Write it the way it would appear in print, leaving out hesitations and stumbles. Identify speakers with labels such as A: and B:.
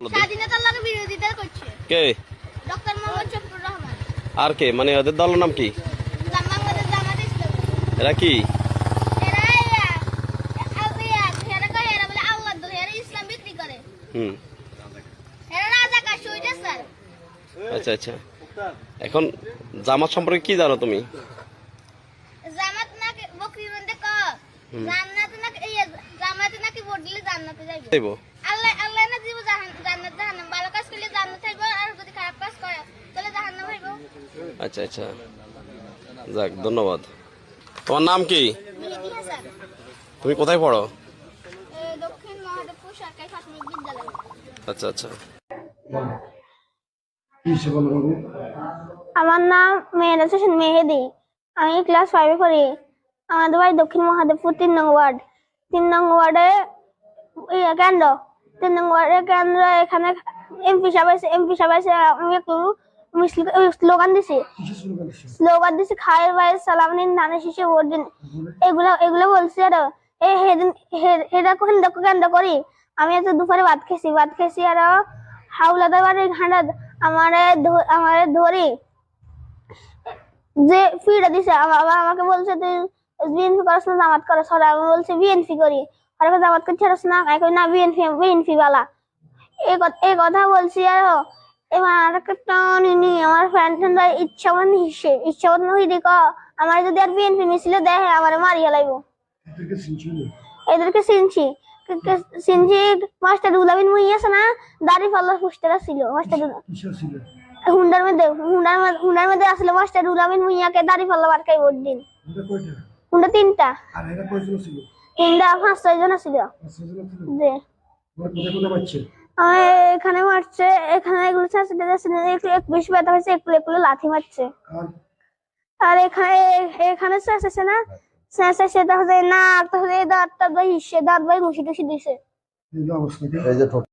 A: স্বাধীনতার লাগে বিরোধিতা করছে
B: কে?
A: ডক্টর মোহাম্মদ শফিকুর রহমান।
B: আর কে? মানে ওদের দলের নাম কি?
A: বাংলাদেশ জামাত ইসলাম।
B: এরা কি?
A: এরা বলে আল্লাহ দো, এরা ইসলাম বিক্রি করে। এরা রাজাকার শহীদ স্যার।
B: আচ্ছা আচ্ছা। এখন জামাত সম্পর্কে কি জানো তুমি?
A: জামাত নাকি বকরির মধ্যে ক জান্নাতে নাকি জামাতে নাকি ভোট দিলে জান্নাতে যাইবো। আল্লাহ আল্লাহ না দিব জান্নাত জাহান্নাম। ভালো কাজ করলে জান্নাত হইবো, আর যদি খারাপ কাজ করে তাহলে জাহান্নাম হইবো।
B: আচ্ছা আচ্ছা, যাক ধন্যবাদ। তোমার নাম কি?
A: মেহেদী হাসান।
B: তুমি কোথায় পড়ো?
A: দক্ষিণ মহাদেবপুর সরকারি প্রাথমিক বিদ্যালয়।
B: আচ্ছা আচ্ছা।
A: আমার নাম মেহেদী হাসান মেহেদী। আমি ক্লাস 5 এ পড়ি। আমাদের বাড়ি দক্ষিণ মহাদেবপুর 3 নং ওয়ার্ড। 3 নং ওয়ার্ডে কেন্দ্র। 3 নং ওয়ার্ডে কেন্দ্র। এখানে এমপি সাহেব এসে আমি একটু স্লোগান দিছি খায়ের বাইরে সালাম নিন, ধানের শীষে ভোট দিন। এগুলো বলছি। আর কেন্দ্র করি আমি আজ দুপুরে ভাত খেয়েছি। আর হাওলাদার বাড়ির ঘাঁটা আমারে ধরি যে ফিরে দিছে। বাবা আমাকে বলছে তুই বিএনপি করছ না জামাত করছ? আমি বলছি বিএনপি করি। আর জামাত করছি না, এখন না বিএনপি বালা এই কথা বলছি। আর এবার আমার ফ্রেন্ডরা ইচ্ছা মতন হইদি ক আমার যদি আর বিএনপি মিছিল দেখে আমার মারি হেলাইব। এদেরকে চিনছি মাস্টার উলাবিন মুই আছে না, দাড়ি পাল্লার পোস্টার ছিল মাস্টার হুন্ডার মধ্যে আসলে মাস্টার উলাবিন মুইয়াকে দাড়ি পাল্লা বারকাই ভোট দিন। হুন্ডা 3টা। হুন্ডা 5-6 জন ছিল। এখানে মারছে, এখানে এগুলো একটু বেশি ব্যথা হয়েছে, একটু লাথি মারছে। আর এখানে শেষ না সেটা হচ্ছে না, দাঁত ভাই ঘুষি টুসি দিছে।